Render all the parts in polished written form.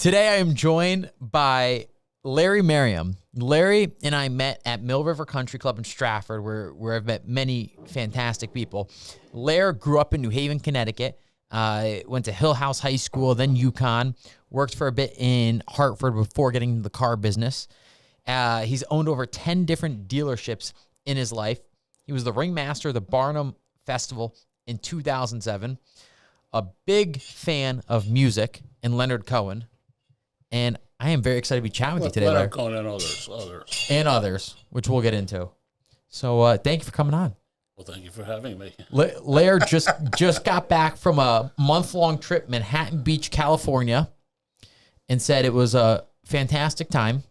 Today I am joined by Larry Merriam. Larry and I met at Mill River Country Club in Stratford, where I've met many fantastic people. Larry grew up in New Haven, Connecticut, went to Hill House High School, then UConn, worked for a bit in Hartford before getting into the car business. He's owned over 10 different dealerships in his life. He was the ringmaster of the Barnum Festival in 2007, a big fan of music and Leonard Cohen, and I am very excited to be chatting with you today, Larry. Leonard Cohen and others. And others, which we'll get into. So thank you for coming on. Well, thank you for having me. Larry just got back from a month-long trip, Manhattan Beach, California, and said it was a fantastic time.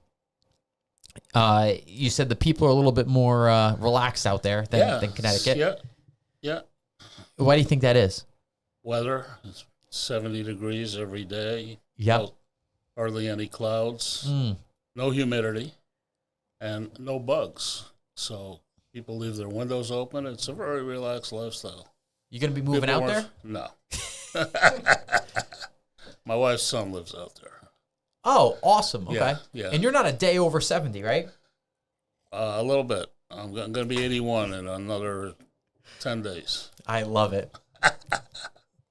You said the people are a little bit more relaxed out there than Connecticut. Yeah. Why do you think that is? Weather, it's 70 degrees every day. Yep. Hardly any clouds, no humidity, and no bugs. So people leave their windows open. It's a very relaxed lifestyle. You going to be moving out there? No. My wife's son lives out there. Oh, awesome. Okay. Yeah. And you're not a day over 70, right? A little bit. I'm going to be 81 in another 10 days. I love it.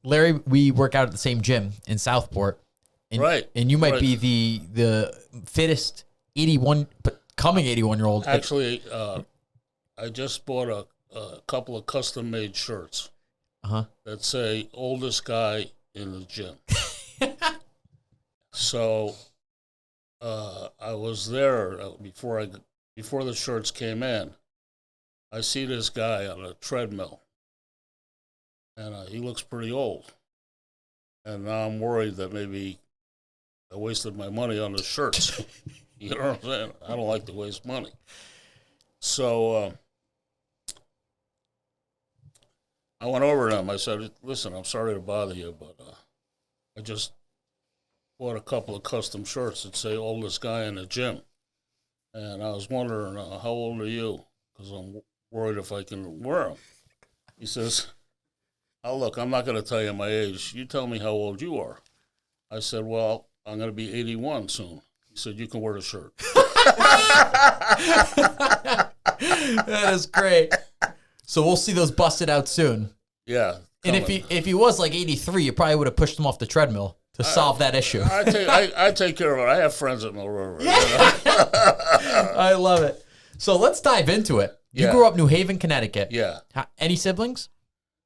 Larry, we work out at the same gym in Southport. And, right. And you might be the fittest 81, coming 81-year-old. Actually, I just bought a couple of custom-made shirts that say oldest guy in the gym. So I was there before the shirts came in. I see this guy on a treadmill, and he looks pretty old. And now I'm worried that maybe I wasted my money on the shirts. You know what I'm saying? I don't like to waste money. So I went over to him. I said, listen, I'm sorry to bother you, but I just bought a couple of custom shirts that say oldest guy in the gym. And I was wondering, how old are you? Because I'm worried if I can wear them. He says, oh, look, I'm not going to tell you my age. You tell me how old you are. I said, well, I'm going to be 81 soon. He said, you can wear the shirt. That is great. So we'll see those busted out soon. Yeah. And if he was like 83, you probably would have pushed him off the treadmill to solve that issue. I take care of it. I have friends at Mill River. Yeah. You know? I love it. So let's dive into it. You grew up New Haven, Connecticut. Yeah. Any siblings?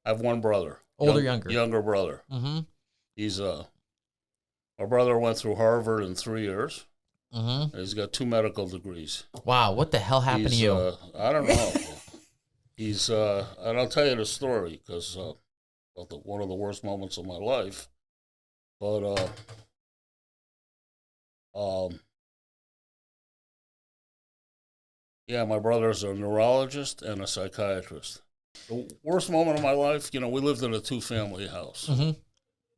I have one brother. Older, younger? Younger brother. Mm-hmm. He's my brother went through Harvard in 3 years. Mm-hmm. He's got 2 medical degrees. Wow, what the hell happened to you? I don't know. He's and I'll tell you the story because one of the worst moments of my life. But yeah, my brother's a neurologist and a psychiatrist. The worst moment of my life, we lived in a 2-family house. Mm-hmm.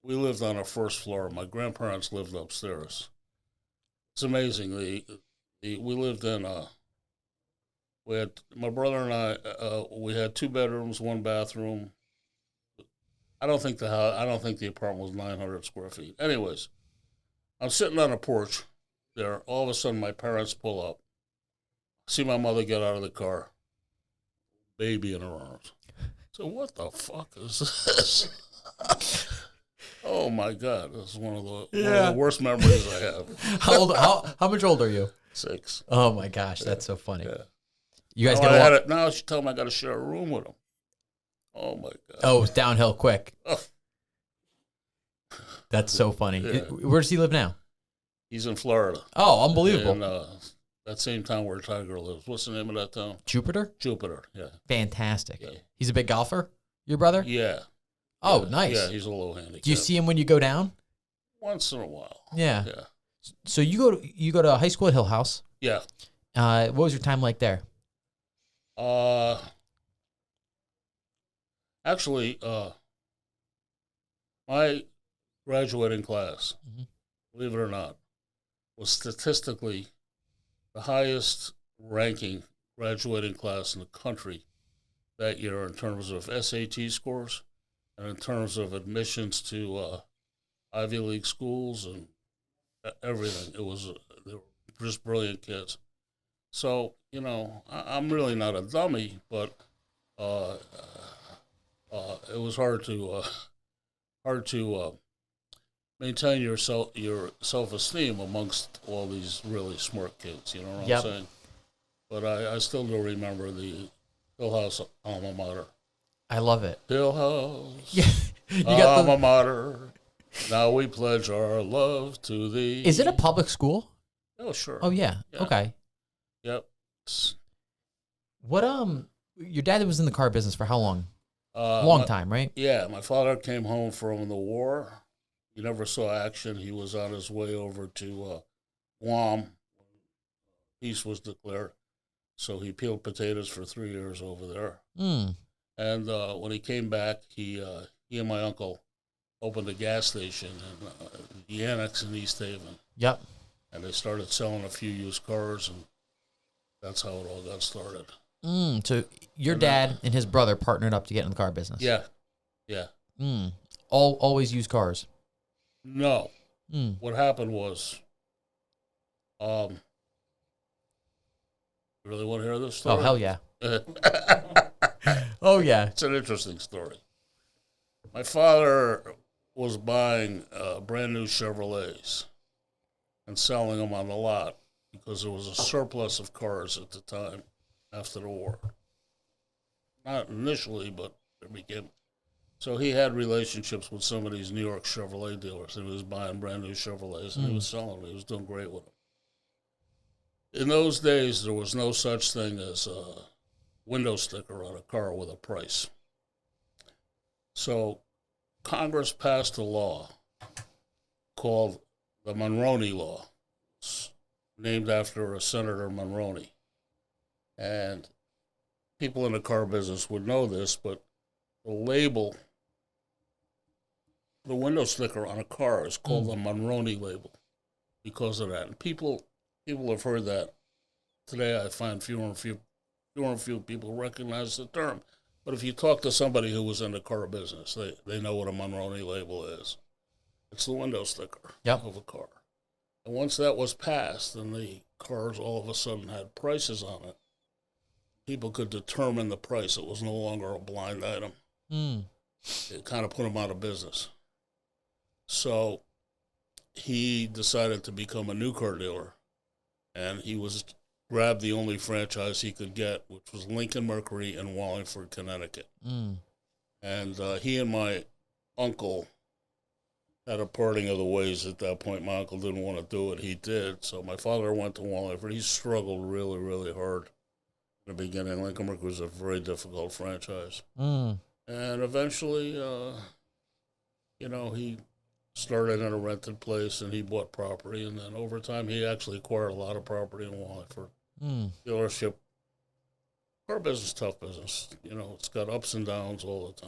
We lived on a first floor. My grandparents lived upstairs. It's amazing. We lived in my brother and I. We had 2 bedrooms, 1 bathroom. I don't think the apartment was 900 square feet. Anyways, I'm sitting on a porch there. All of a sudden, my parents pull up. See my mother get out of the car. Baby in her arms. So what the fuck is this? Oh my God! This is one of the worst memories I have. How much old are you? 6. Oh my gosh, that's so funny. Yeah. You guys now she told me I got to share a room with him. Oh my God! Oh, it's downhill quick. Oh. That's so funny. Yeah. Where does he live now? He's in Florida. Oh, unbelievable! In that same town where Tiger lives. What's the name of that town? Jupiter. Yeah. Fantastic. Yeah. He's a big golfer. Your brother? Yeah. Oh, nice. Yeah, he's a little handicapped. Do you see him when you go down? Once in a while. Yeah. So you go to high school at Hill House. Yeah. What was your time like there? Actually, my graduating class, believe it or not, was statistically the highest ranking graduating class in the country that year in terms of SAT scores and in terms of admissions to Ivy League schools and everything. They were just brilliant kids. So I'm really not a dummy, but uh, it was hard to maintain your self esteem amongst all these really smart kids. You know what I'm saying? But I still do remember the Hill House alma mater. I love it. Hill House, Yeah, you got alma mater. Now we pledge our love to thee. Is it a public school? Oh, sure. Oh yeah. Okay. Yep. What your dad was in the car business for how long? Long time, right? Yeah, my father came home from the war. He never saw action. He was on his way over to Guam. Peace was declared. So he peeled potatoes for 3 years over there. Mm. And when he came back, he and my uncle opened a gas station in the annex in East Haven. Yep. And they started selling a few used cars, and that's how it all got started. So your dad and his brother partnered up to get in the car business. Yeah. Yeah. Always used cars. No. What happened was, you really want to hear this story? Oh, hell yeah. Oh, yeah. It's an interesting story. My father was buying brand new Chevrolets and selling them on the lot because there was a surplus of cars at the time after the war. Not initially, but there became. So he had relationships with some of these New York Chevrolet dealers. He was buying brand new Chevrolets and he was selling them. He was doing great with them. In those days, there was no such thing as a window sticker on a car with a price. So Congress passed a law called the Monroney Law. It's named after a Senator Monroney. And people in the car business would know this, but the label, the window sticker on a car is called the Monroney label because of that. And people have heard that. Today I find fewer and few people recognize the term. But if you talk to somebody who was in the car business, they know what a Monroney label is. It's the window sticker of a car. And once that was passed and the cars all of a sudden had prices on it, people could determine the price. It was no longer a blind item. It kind of put him out of business. So he decided to become a new car dealer, and he grabbed the only franchise he could get, which was Lincoln Mercury in Wallingford, Connecticut. And he and my uncle had a parting of the ways at that point. My uncle didn't want to do it. He did. So my father went to Wallingford. He struggled really, really hard in the beginning. Lincoln Mercury was a very difficult franchise. And eventually, he started in a rented place and he bought property. And then over time, he actually acquired a lot of property in Wallingford. Dealership, car business, tough business. It's got ups and downs all the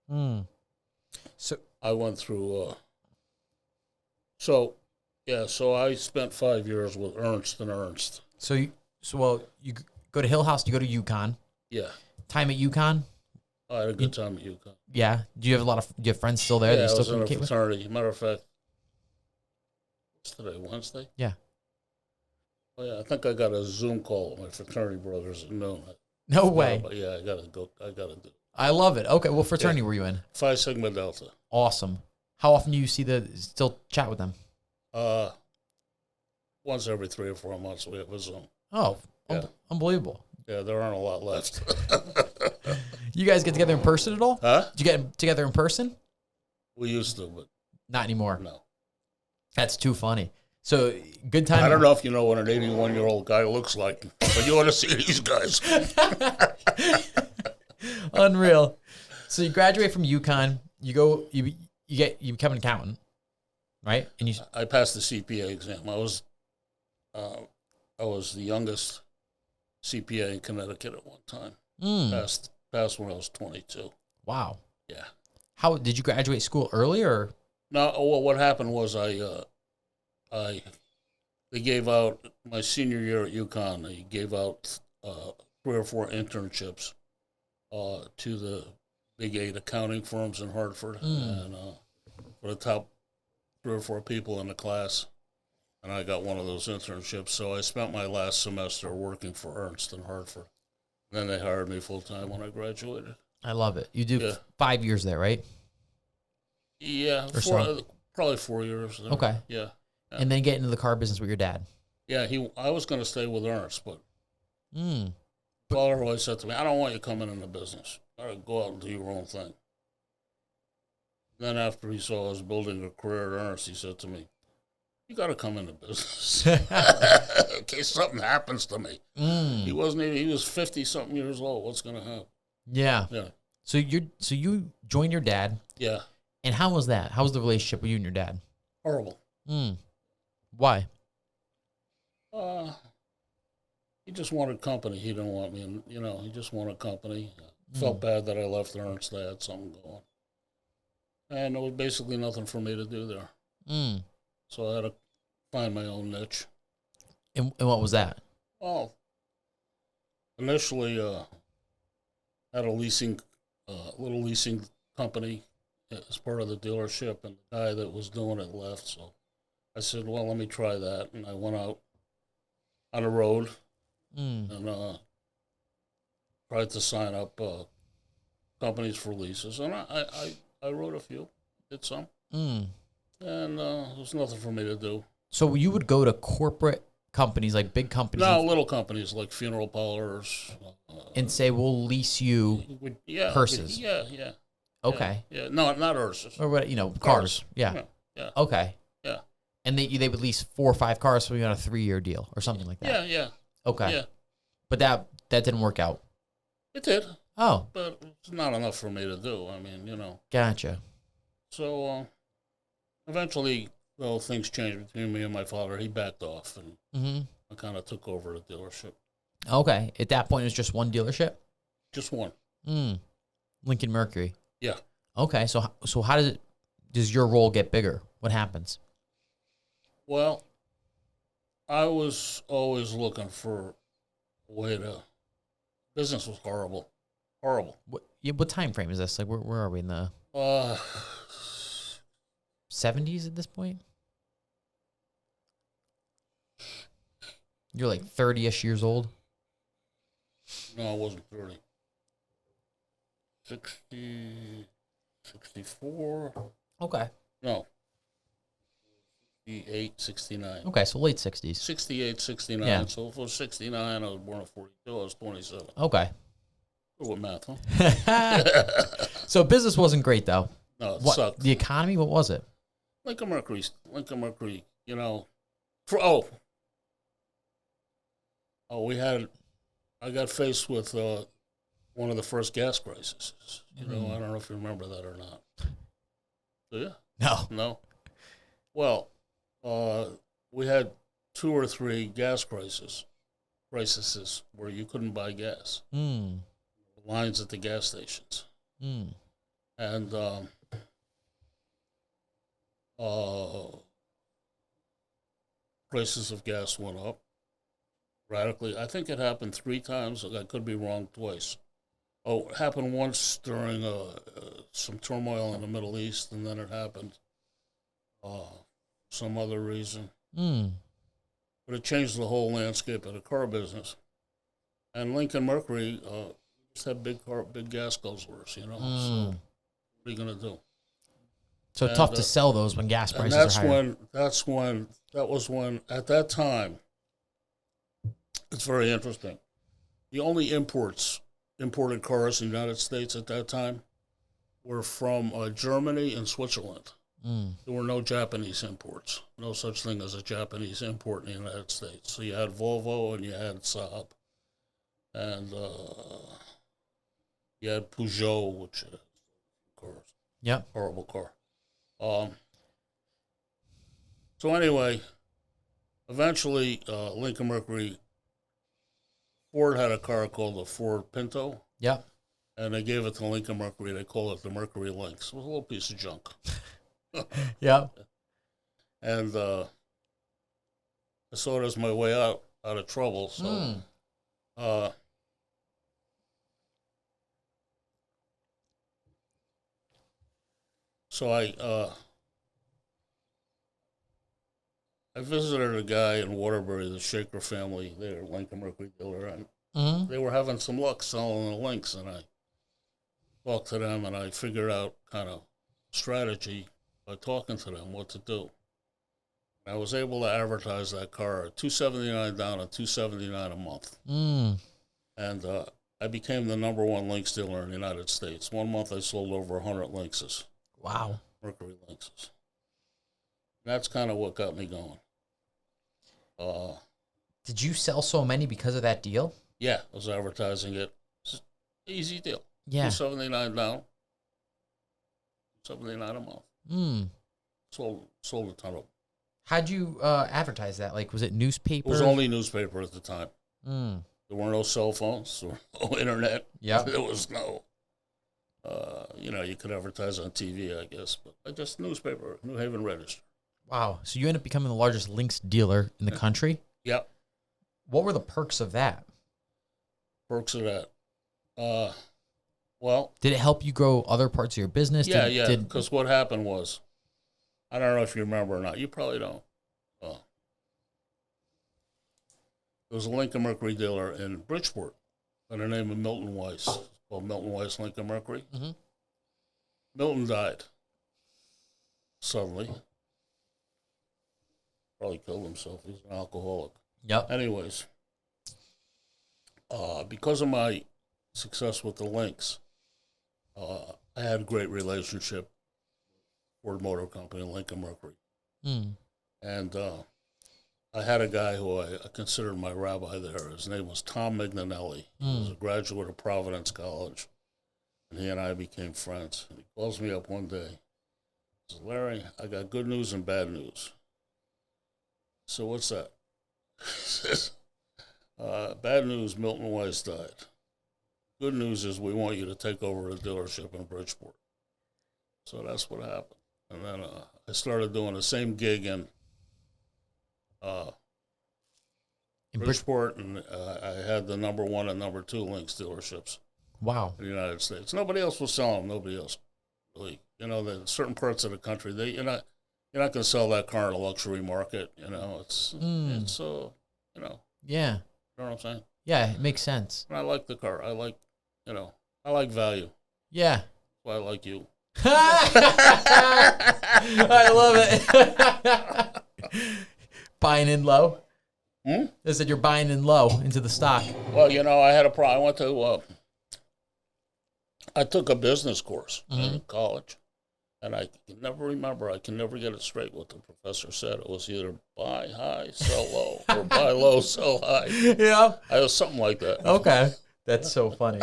time. So I went through. So I spent 5 years with Ernst and Ernst. So you go to Hill House. You go to UConn. Yeah. Time at UConn. I had a good time at UConn. Yeah. Do you have friends still there? Yeah, I still was in a fraternity. Matter of fact, what's today? Wednesday. Yeah. Oh yeah, I think I got a Zoom call with my fraternity brothers at noon. No way. But yeah, I gotta go. I gotta do. I love it. Okay, what fraternity were you in? Phi Sigma Delta. Awesome. How often do you still chat with them? Once every 3 or 4 months we have a Zoom. Oh, yeah. Unbelievable. Yeah, there aren't a lot left. You guys get together in person at all? Huh? Did you get together in person? We used to, but not anymore. No. That's too funny. So, good time. I don't know if you know what an 81-year-old guy looks like, but you ought to see these guys. Unreal. So you graduate from UConn. You become an accountant, right? And I passed the CPA exam. I was the youngest CPA in Connecticut at one time. Passed when I was 22. Wow. Yeah. How did you graduate school early or? No. Well, what happened was they gave out my senior year at UConn. They gave out 3 or 4 internships to the Big 8 accounting firms in Hartford, and for the top 3 or 4 people in the class. and I got one of those internships. So I spent my last semester working for Ernst in Hartford. Then they hired me full time when I graduated. I love it. You do Yeah. 5 years there, right? Yeah, Or so. probably 4 years. There. Okay. Yeah. And then get into the car business with your dad. Yeah, I was going to stay with Ernst, but Mm. father always said to me, I don't want you coming in the business. All right, go out and do your own thing. Then after he saw I was building a career at Ernst, he said to me, you got to come into business in case something happens to me. He wasn't even, he was 50-something years old. What's going to happen? Yeah. Yeah. So you joined your dad. Yeah. And how was that? How was the relationship with you and your dad? Horrible. Why? He just wanted company. He didn't want me. And, he just wanted company. Felt bad that I left Ernst. I had something going. And there was basically nothing for me to do there. So I had to find my own niche. And what was that? Well, initially, had a little leasing company as part of the dealership, and the guy that was doing it left. So I said, well, let me try that. And I went out on the road and tried to sign up companies for leases. And I wrote a few, did some. And there was nothing for me to do. So you would go to corporate companies, like big companies? No, little companies like funeral parlors. And say, we'll lease you hearses. Yeah. Okay. Yeah. No, not hearses. Or what, cars. Yeah. Okay. Yeah. And they would lease 4 or 5 cars for you on a 3-year deal or something like that. Yeah. Okay. Yeah. But that didn't work out. It did. Oh. But it's not enough for me to do. I mean, Gotcha. So eventually, well, things changed between me and my father. He backed off, and I kind of took over the dealership. Okay. At that point, it was just one dealership? Just one. Lincoln Mercury. Yeah. Okay. So how does your role get bigger? What happens? Well, I was always looking for a way to. Business was horrible. Horrible. What time frame is this? Like, where are we in the 70s at this point? You're like 30-ish years old? No, I wasn't 30. 60, 64. Okay. No. 68, 69. Okay, so late 60s. 68, 69. Yeah. So if it was 69, I was born in 42. I was 27. Okay. Good with math, huh? So business wasn't great, though. No, it What, sucked. the economy, what was it? Lincoln Mercury, I got faced with one of the first gas crises. I don't know if you remember that or not. Do you? No. Well, we had 2 or 3 gas crises where you couldn't buy gas. Lines at the gas stations. And prices of gas went up radically. I think it happened 3 times. I could be wrong twice. Oh, it happened once during some turmoil in the Middle East, and then it happened some other reason. But it changed the whole landscape of the car business. And Lincoln Mercury just had big gas guzzlers, So what are you going to do? So tough to sell those when gas prices are higher. That was when, at that time, it's very interesting. The only imported cars in the United States at that time were from Germany and Switzerland. There were no Japanese imports. No such thing as a Japanese import in the United States. So you had Volvo and you had Saab. And you had Peugeot, which of course, horrible car. So anyway, eventually Lincoln Mercury, Ford had a car called the Ford Pinto. Yep. And they gave it to Lincoln Mercury. They call it the Mercury Lynx. It was a little piece of junk. Yeah. And I saw it as my way out of trouble. So I visited a guy in Waterbury, the Shaker family. They're a Lincoln Mercury dealer, and they were having some luck selling the Lynx, and I talked to them, and I figured out kind of strategy by talking to them what to do. I was able to advertise that car at $279 down and $279 a month. And I became the #1 Lynx dealer in the United States. One month I sold over 100 Lynxes. Wow. Mercury Lynxes. That's kind of what got me going. Did you sell so many because of that deal? Yeah, I was advertising it. It's an easy deal. Yeah. $279 down, $79 a month. Sold a ton of them. How'd you advertise that? Like, was it newspaper? It was only newspaper at the time. There were no cell phones. There was no internet. Yeah. There was no, you could advertise on TV, I guess. But just newspaper, New Haven Register. Wow. So you ended up becoming the largest Lynx dealer in the country? Yep. What were the perks of that? Perks of that? Well. Did it help you grow other parts of your business? Yeah, because what happened was, I don't know if you remember or not. You probably don't. There was a Lincoln Mercury dealer in Bridgeport by the name of Milton Weiss. It's called Milton Weiss Lincoln Mercury. Milton died suddenly. Probably killed himself. He's an alcoholic. Yep. Anyways, because of my success with the Lynx, I had a great relationship with Ford Motor Company and Lincoln Mercury. And I had a guy who I considered my rabbi there. His name was Tom Mignonelli. He was a graduate of Providence College. And he and I became friends. And he calls me up one day. He says, Larry, I got good news and bad news. So what's that? He says, bad news, Milton Weiss died. Good news is we want you to take over a dealership in Bridgeport. So that's what happened. And then I started doing the same gig in Bridgeport, and I had the #1 and #2 Lynx dealerships. Wow. In the United States. Nobody else was selling them. Nobody else. Really. There's certain parts of the country, you're not going to sell that car in a luxury market. It's Yeah. You know what I'm saying? Yeah, it makes sense. And I like the car. I like value. Yeah. That's why I like you. I love it. Buying in low? They said you're buying in low into the stock. Well, I had a problem. I went to, I took a business course in college, and I can never remember. I can never get it straight what the professor said. It was either buy high, sell low, or buy low, sell high. Yeah. I was something like that. Okay. That's so funny.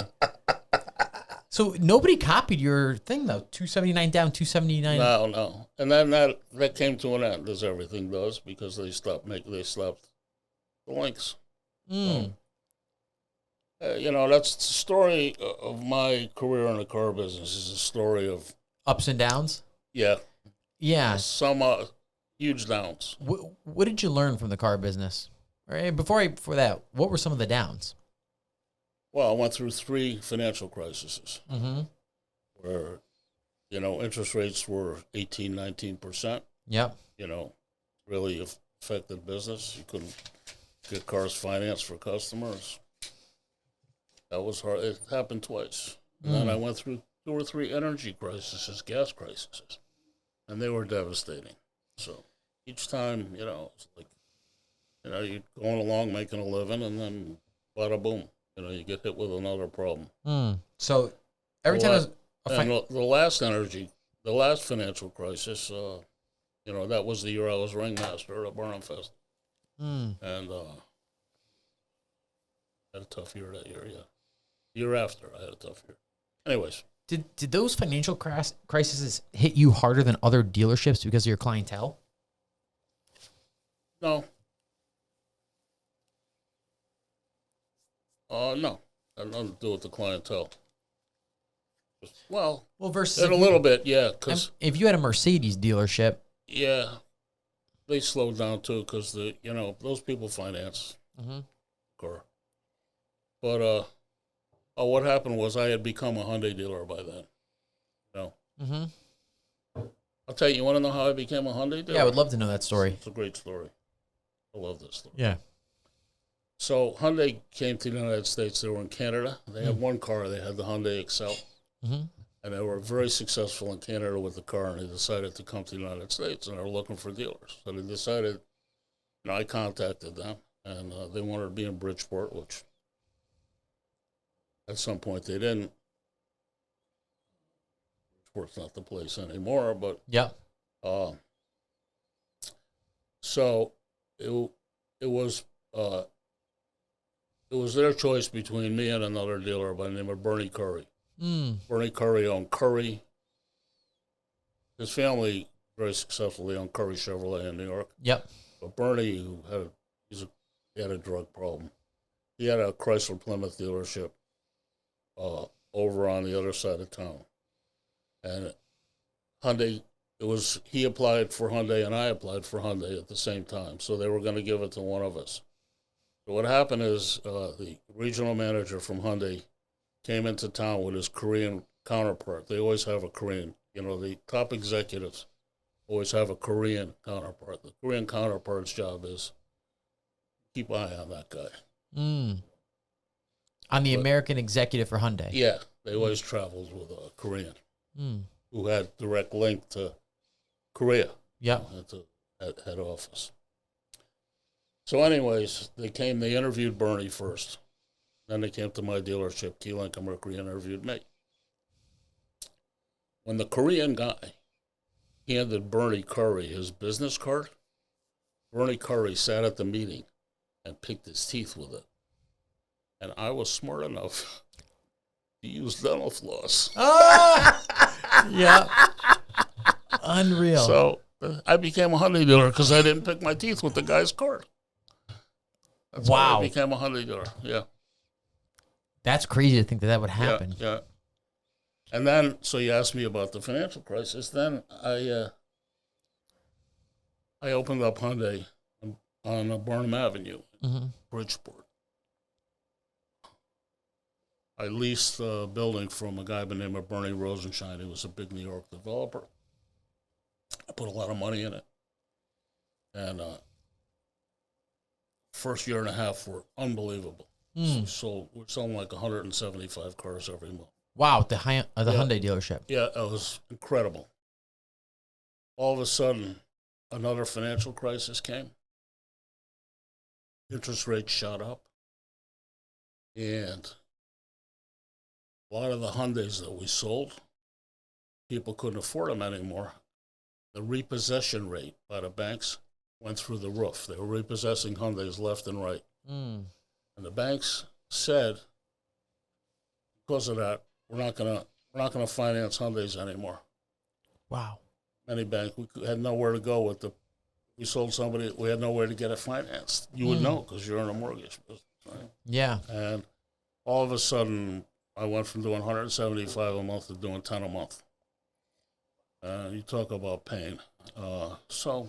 So nobody copied your thing, though. 279 down, 279. No. And then that came to an end, as everything does, because they stopped the Lynx. That's the story of my career in the car business. Is a story of ups and downs. Yeah. Some huge downs. What did you learn from the car business? Right before that, what were some of the downs? Well, I went through 3 financial crises where, interest rates were 18, 19%. Yep. Really affected business. You couldn't get cars financed for customers. That was hard. It happened twice. And then I went through 2 or 3 energy crises, gas crises, and they were devastating. So each time, it's like, you're going along making a living, and then bada boom. You get hit with another problem. So every time the last financial crisis, that was the year I was ringmaster at Barnum Festival. And had a tough year that year, yeah. The year after, I had a tough year. Anyways. Did those financial crises hit you harder than other dealerships because of your clientele? No. No. Had nothing to do with the clientele. Well, versus a little bit, yeah. Cause, if you had a Mercedes dealership. Yeah. They slowed down, too, because, those people finance car. But what happened was I had become a Hyundai dealer by then. I'll tell you want to know how I became a Hyundai dealer? Yeah, I would love to know that story. It's a great story. I love this story. Yeah. So Hyundai came to the United States. They were in Canada. They had one car. They had the Hyundai Excel. Mm-hmm. And they were very successful in Canada with the car, and they decided to come to the United States, and they were looking for dealers. So they decided, I contacted them, and they wanted to be in Bridgeport, which at some point they didn't. Bridgeport's not the place anymore, but Yep. So it was their choice between me and another dealer by the name of Bernie Curry. Bernie Curry owned Curry. His family very successfully owned Curry Chevrolet in New York. Yep. But Bernie, he had a drug problem. He had a Chrysler Plymouth dealership over on the other side of town, and Hyundai. He applied for Hyundai and I applied for Hyundai at the same time, so they were going to give it to one of us. So what happened is the regional manager from Hyundai came into town with his Korean counterpart. They always have a Korean. The top executives always have a Korean counterpart. The Korean counterpart's job is keep an eye on that guy. On the American executive for Hyundai. Yeah, they always traveled with a Korean who had direct link to Korea. Yeah. At head office. So anyways, they interviewed Bernie first. Then they came to my dealership, Key Lincoln Mercury, interviewed me. When the Korean guy handed Bernie Curry his business card, Bernie Curry sat at the meeting and picked his teeth with it. And I was smart enough to use dental floss. Yeah. Unreal. So I became a Hyundai dealer because I didn't pick my teeth with the guy's card. That's wow. Why I became a Hyundai dealer. Yeah. That's crazy to think that would happen. Yeah. And then, so you asked me about the financial crisis. Then I opened up Hyundai on Barnum Avenue, Bridgeport. I leased a building from a guy by the name of Bernie Rosenshine. He was a big New York developer. I put a lot of money in it. And first year and a half were unbelievable. So we're selling like 175 cars every month. Wow, the Hyundai dealership. Yeah, it was incredible. All of a sudden, another financial crisis came. Interest rates shot up. And a lot of the Hyundais that we sold, people couldn't afford them anymore. The repossession rate by the banks went through the roof. They were repossessing Hyundais left and right. And the banks said, because of that, we're not gonna finance Hyundais anymore. Wow. Many banks, we had nowhere to go with we sold somebody, we had nowhere to get it financed. You would know because you're in a mortgage business, right? Yeah. And all of a sudden, I went from doing 175 a month to doing 10 a month. You talk about pain. So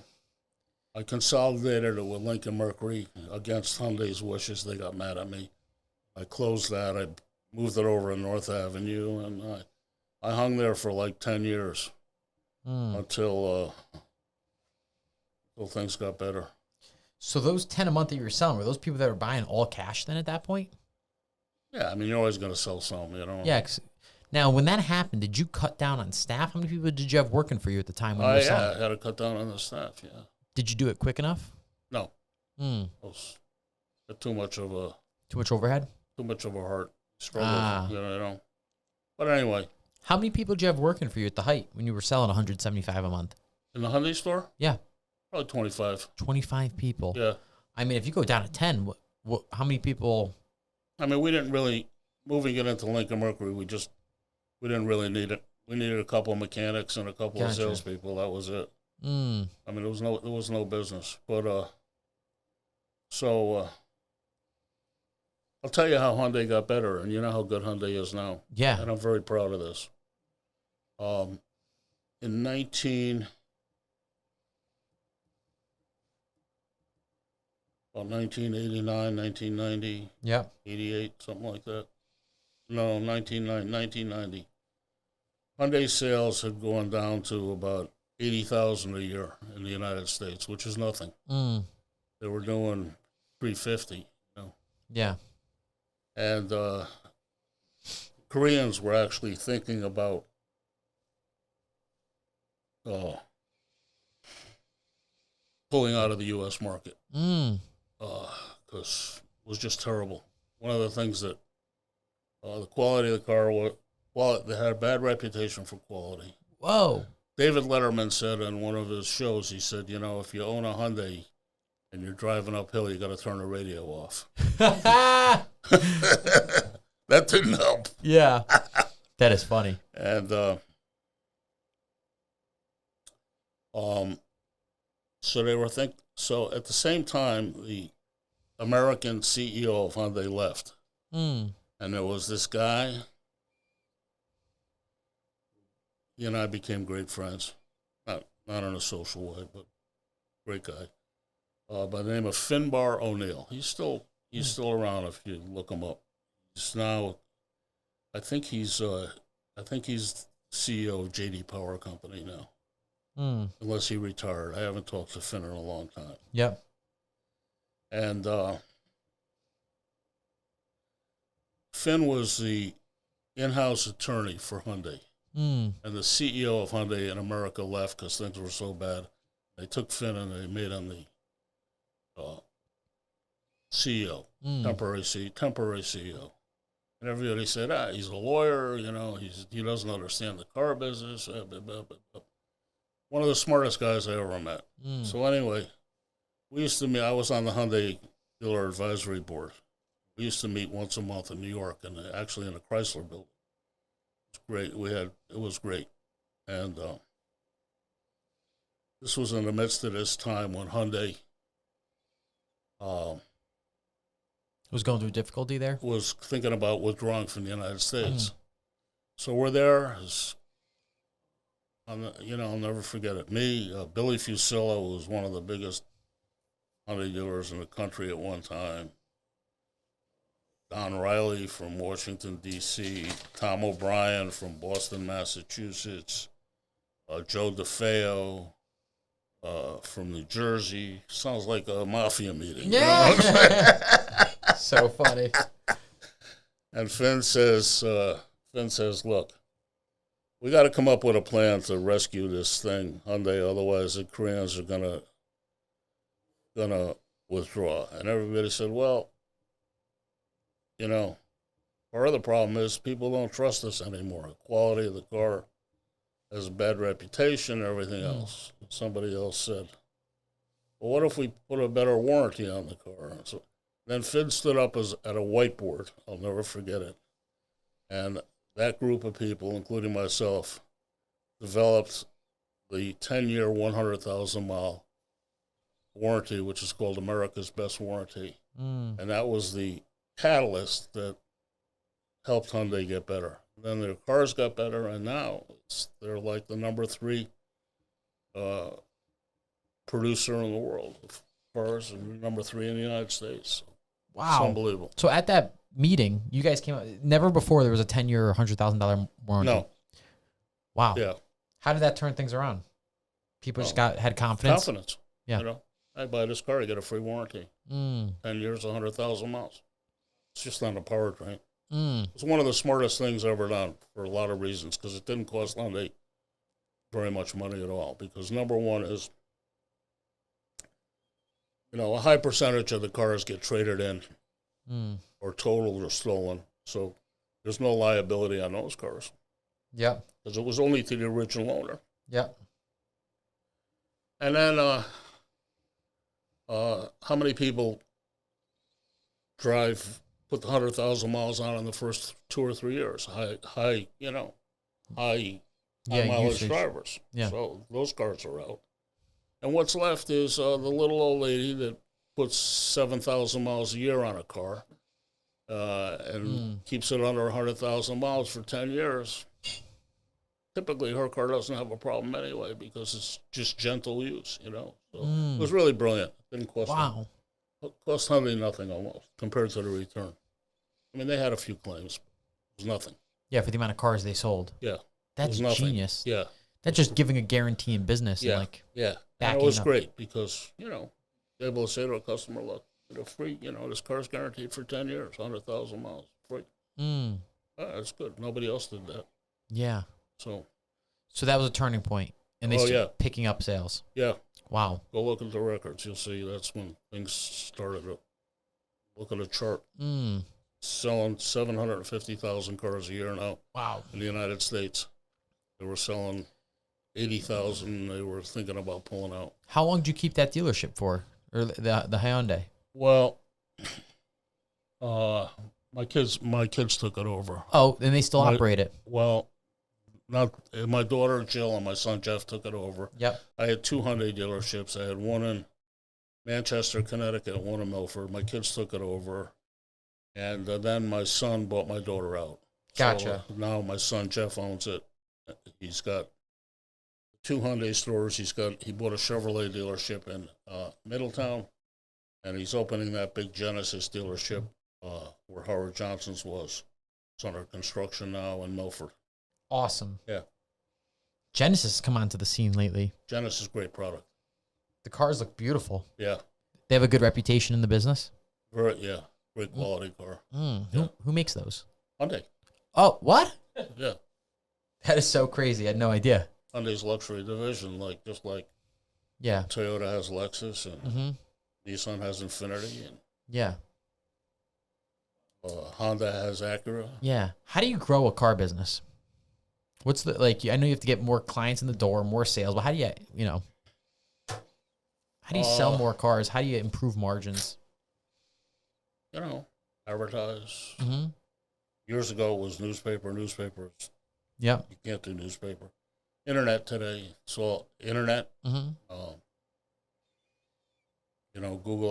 I consolidated it with Lincoln Mercury against Hyundai's wishes. They got mad at me. I closed that. I moved it over to North Avenue, and I hung there for like 10 years until things got better. So those 10 a month that you were selling, were those people that were buying all cash then at that point? Yeah, I mean, you're always going to sell some, Yeah. Now, when that happened, did you cut down on staff? How many people did you have working for you at the time when you were selling? I had to cut down on the staff, yeah. Did you do it quick enough? No. It was too much of a... Too much overhead? Too much of a heart struggle, you know. But anyway. How many people did you have working for you at the height when you were selling 175 a month? In the Hyundai store? Yeah. Probably 25. 25 people? Yeah. I mean, if you go down to 10, how many people... I mean, we didn't really... Moving it into Lincoln Mercury, we didn't really need it. We needed a couple of mechanics and a couple of salespeople. That was it. I mean, there was no business. But, I'll tell you how Hyundai got better, and you know how good Hyundai is now. Yeah. And I'm very proud of this. In 1989, 1990, 88, something like that. No, 1990. Hyundai sales had gone down to about 80,000 a year in the United States, which is nothing. They were doing 350, you know. Yeah. And Koreans were actually thinking about pulling out of the U.S. market because it was just terrible. One of the things that the quality of the car they had a bad reputation for quality. Whoa. David Letterman said in one of his shows, he said, you know, if you own a Hyundai and you're driving uphill, you got to turn the radio off. That didn't help. Yeah. That is funny. And so they were so at the same time, the American CEO of Hyundai left. And there was this guy. He and I became great friends. Not in a social way, but great guy. By the name of Finbar O'Neill. He's still around if you look him up. He's now, I think he's CEO of JD Power Company now. Unless he retired. I haven't talked to Finn in a long time. Yep. And Finn was the in-house attorney for Hyundai. And the CEO of Hyundai in America left because things were so bad. They took Finn and they made him the CEO, temporary CEO. And everybody said, he's a lawyer, you know, he doesn't understand the car business. One of the smartest guys I ever met. So anyway, we used to meet. I was on the Hyundai Dealer Advisory Board. We used to meet once a month in New York, and actually in the Chrysler building. Great. It was great. And this was in the midst of this time when Hyundai was going through difficulty there? Was thinking about withdrawing from the United States. So we're there. I'll never forget it. Me, Billy Fusillo, who was one of the biggest Hyundai dealers in the country at one time. Don Riley from Washington, D.C., Tom O'Brien from Boston, Massachusetts, Joe DeFeo from New Jersey. Sounds like a mafia meeting. Yeah. You know what I'm saying? So funny. And Finn says, look, we got to come up with a plan to rescue this thing, Hyundai, otherwise the Koreans are gonna withdraw. And everybody said, well, you know, part of the problem is people don't trust us anymore. The quality of the car has a bad reputation and everything else. Somebody else said, well, what if we put a better warranty on the car? So then Finn stood up at a whiteboard. I'll never forget it. And that group of people, including myself, developed the 10-year, 100,000-mile warranty, which is called America's Best Warranty. And that was the catalyst that helped Hyundai get better. Then their cars got better, and now they're like the number 3 producer in the world of cars, and number 3 in the United States. Wow. It's unbelievable. So at that meeting, you guys came out, never before there was a 10-year, $100,000 warranty. No. Wow. Yeah. How did that turn things around? People just had confidence? Confidence. Yeah. You know, I buy this car, I get a free warranty. 10 years, 100,000 miles. It's just on the powertrain. It's one of the smartest things ever done for a lot of reasons, because it didn't cost Hyundai very much money at all. Because number one is, you know, a high percentage of the cars get traded in or totaled or stolen. So there's no liability on those cars. Yep. Because it was only to the original owner. Yep. And then how many people put the 100,000 miles on in the first 2 or 3 years? High mileage usage. drivers. Yeah. So those cars are out. And what's left is the little old lady that puts 7,000 miles a year on a car and keeps it under 100,000 miles for 10 years. Typically, her car doesn't have a problem anyway because it's just gentle use, you know. So it was really brilliant. It didn't cost Wow. cost Hyundai nothing almost compared to the return. I mean, they had a few claims. It was nothing. Yeah, for the amount of cars they sold. Yeah. That's genius. Yeah. That's just giving a guarantee in business. Yeah. And like yeah. And backing it was up. great because, you know, able to say to a customer, look, they're free, this car's guaranteed for 10 years, 100,000 miles, free. That's good. Nobody else did that. Yeah. So that was a turning point, and they started picking up sales. Yeah. Wow. Go look at the records. You'll see that's when things started up. Look at the chart. Selling 750,000 cars a year now. Wow. In the United States. They were selling 80,000. They were thinking about pulling out. How long did you keep that dealership for, or the Hyundai? Well, my kids took it over. Oh, and they still operate it. Well, not my daughter Jill and my son Jeff took it over. Yep. I had 2 Hyundai dealerships. I had one in Manchester, Connecticut, one in Milford. My kids took it over, and then my son bought my daughter out. Gotcha. So now my son Jeff owns it. He's got 2 Hyundai stores. He bought a Chevrolet dealership in Middletown, and he's opening that big Genesis dealership where Howard Johnson's was. It's under construction now in Milford. Awesome. Yeah. Genesis has come onto the scene lately. Genesis, great product. The cars look beautiful. Yeah. They have a good reputation in the business. Great quality car. Yeah. Who makes those? Hyundai. Oh, what? Yeah. That is so crazy. I had no idea. Hyundai's luxury division, just like Toyota has Lexus and Nissan has Infiniti and Honda has Acura. Yeah. How do you grow a car business? What's the, I know you have to get more clients in the door, more sales, but how do you sell more cars? How do you improve margins? Advertise. Years ago it was newspapers. Yep. You can't do newspaper. Internet today, it's all internet. Google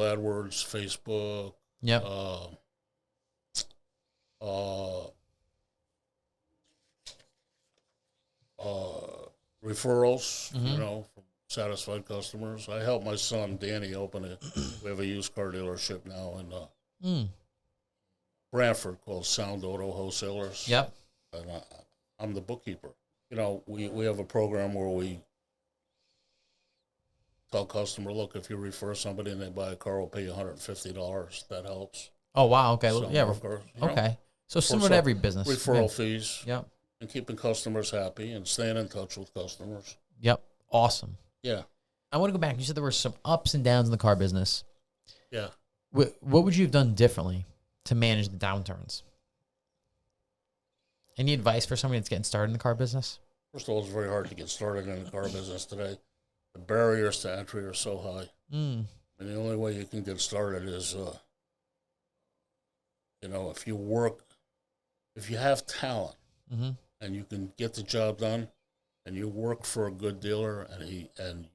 AdWords, Facebook. Yep. Referrals, from satisfied customers. I helped my son Danny open it. We have a used car dealership now in Brantford called Sound Auto Wholesalers. Yep. And I'm the bookkeeper. We have a program where we tell customer, look, if you refer somebody and they buy a car, we'll pay you $150. That helps. Oh wow. Okay. So, yeah. Okay. So similar to every business. Referral fees. Yep. And keeping customers happy and staying in touch with customers. Yep. Awesome. Yeah. I want to go back. You said there were some ups and downs in the car business. Yeah. What would you have done differently to manage the downturns? Any advice for somebody that's getting started in the car business? First of all, it's very hard to get started in the car business today. The barriers to entry are so high. And the only way you can get started is, if you have talent and you can get the job done and you work for a good dealer and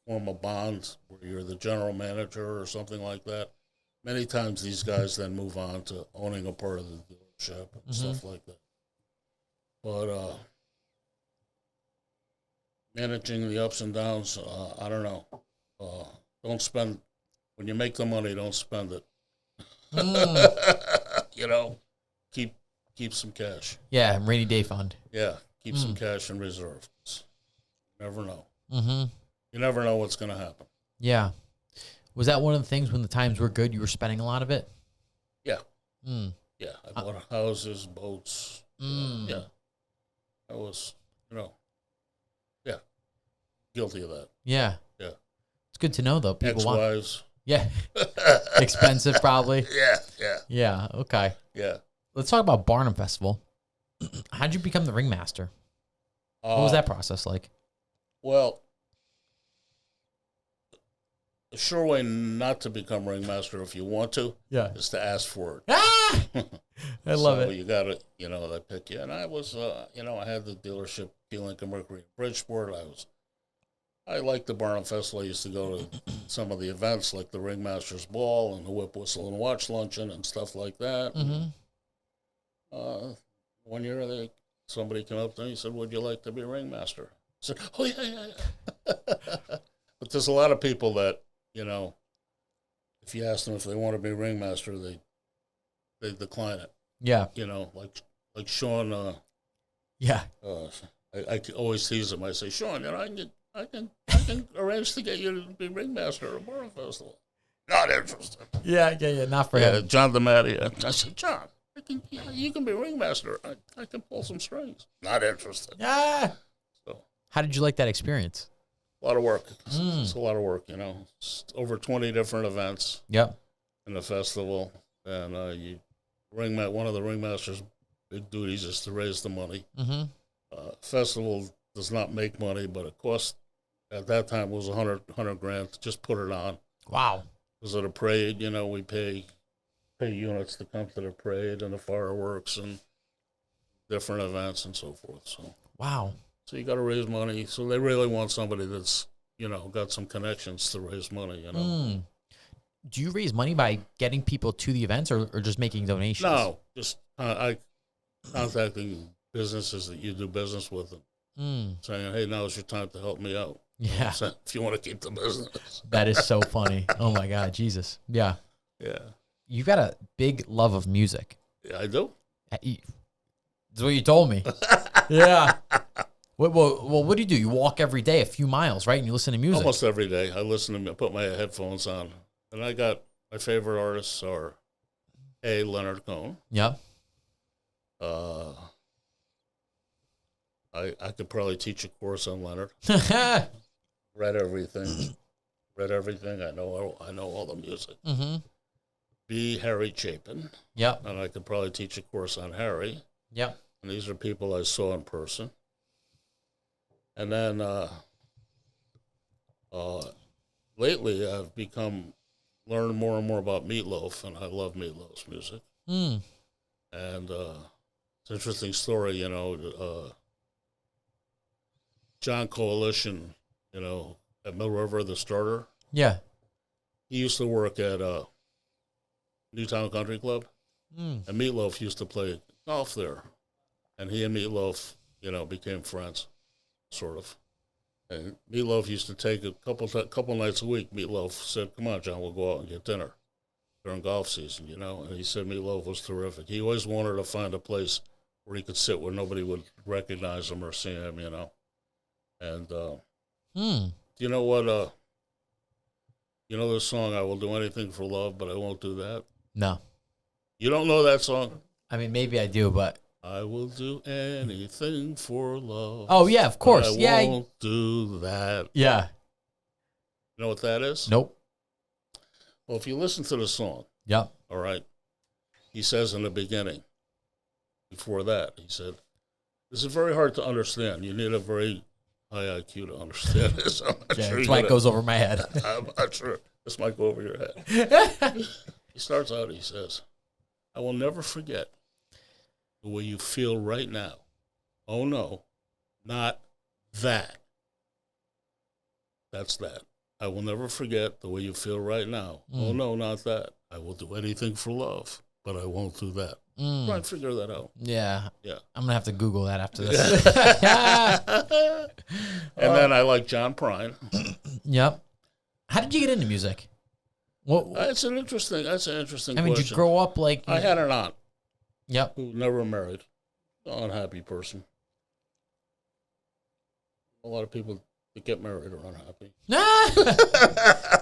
form a bond where you're the general manager or something like that, many times these guys then move on to owning a part of the dealership and stuff like that. But managing the ups and downs, I don't know. Don't spend, when you make the money, don't spend it. Keep some cash. Yeah, rainy day fund. Yeah, keep some cash in reserve. You never know. You never know what's going to happen. Yeah. Was that one of the things when the times were good, you were spending a lot of it? Yeah. Yeah, I bought houses, boats. Yeah. I was, guilty of that. Yeah. Yeah. It's good to know, though. People Ex-wives. Yeah. Expensive, probably. Yeah. Yeah. Okay. Yeah. Let's talk about Barnum Festival. How'd you become the ringmaster? What was that process like? Well, the sure way not to become ringmaster if you want to is to ask for it. I love it. You got it, they pick you. And I was, I had the dealership, Key Hyundai Mercury in Bridgeport. I liked the Barnum Festival. I used to go to some of the events like the Ringmaster's Ball and the Whip, Whistle, and Watch Luncheon and stuff like that. One year, somebody came up to me and said, would you like to be ringmaster? I said, oh, yeah. But there's a lot of people that, if you ask them if they want to be ringmaster, they decline it. Yeah. Like Sean. Yeah. I always tease him. I say, Sean, I can arrange to get you to be ringmaster at a Barnum Festival. Not interested. Yeah. Not for him. John DeMattia. I said, John, you can be ringmaster. I can pull some strings. Not interested. Yeah. So, How did you like that experience? a lot of work. It's a lot of work, It's over 20 different events Yep. in the festival. And one of the ringmaster's big duties is to raise the money. Mm-hmm. Festival does not make money, but it cost, at that time, it was $100 grand to just put it on. Wow. Because of the parade, we pay units to come to the parade and the fireworks and different events and so forth. So Wow. So you got to raise money. So they really want somebody that's got some connections to raise money. Do you raise money by getting people to the events or just making donations? No, just I contacting businesses that you do business with and saying, hey, now's your time to help me out. Yeah. If you want to keep the business. That is so funny. Oh, my God. Jesus. Yeah. Yeah. You got a big love of music. Yeah, I do. That's what you told me. Yeah. Well, what do? You walk every day a few miles, right? And you listen to music. Almost every day. I listen to put my headphones on. And I got my favorite artists are Leonard Cohen. Yep. I could probably teach a course on Leonard. Read everything. I know all the music. Mm-hmm. Harry Chapin. Yep. And I could probably teach a course on Harry. Yep. And these are people I saw in person. And then lately I've learned more and more about Meatloaf, and I love Meatloaf's music. And it's an interesting story, John Coalition, at Mill River, the starter. Yeah. He used to work at Newtown Country Club, and Meatloaf used to play golf there. And he and Meatloaf, became friends, sort of. And Meatloaf used to take a couple nights a week. Meatloaf said, come on, John, we'll go out and get dinner during golf season, And he said Meatloaf was terrific. He always wanted to find a place where he could sit where nobody would recognize him or see him, And you know what? You know this song, I Will Do Anything for Love, but I Won't Do That? No. You don't know that song? I mean, maybe I do, but. I will do anything for love. Oh, yeah, of course. I won't do that. Yeah. You know what that is? Nope. Well, if you listen to the song, yep. All right, he says in the beginning, before that, he said, this is very hard to understand. You need a very high IQ to understand this. That's why it goes over my head. I'm not sure. This might go over your head. He starts out, he says, I will never forget the way you feel right now. Oh, no, not that. That's that. I will never forget the way you feel right now. Oh, no, not that. I will do anything for love, but I won't do that. Try and figure that out. Yeah. Yeah. I'm going to have to Google that after this. And then I like John Prine. Yep. How did you get into music? That's an interesting question. Did you grow up like... I had an aunt. Yep. Who never married. Unhappy person. A lot of people that get married are unhappy.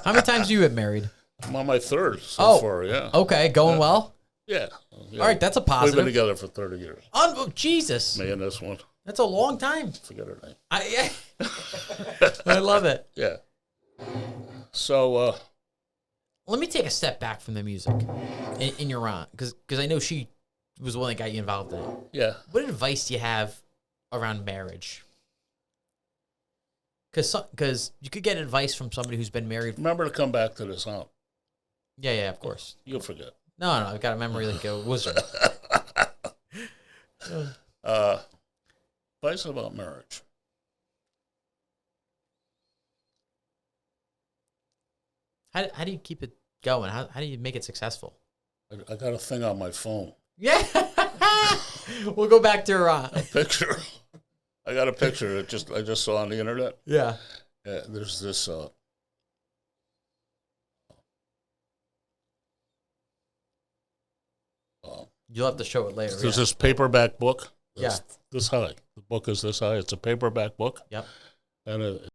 How many times have you been married? I'm on my third so far, yeah. Okay, going well? Yeah. All right, that's a positive. We've been together for 30 years. Oh, Jesus. Me and this one. That's a long time. Forget her name. I love it. Yeah. So... let me take a step back from the music in your aunt, because I know she was the one that got you involved in it. Yeah. What advice do you have around marriage? Because you could get advice from somebody who's been married. Remember to come back to this aunt. Yeah, of course. You'll forget. No, I've got a memory like a wizard. Advice about marriage. How do you keep it going? How do you make it successful? I got a thing on my phone. Yeah. We'll go back to a picture. I got a picture that I just saw on the internet. Yeah. There's this. You'll have to show it later. There's this paperback book. Yeah. This high. The book is this high. It's a paperback book. Yep. And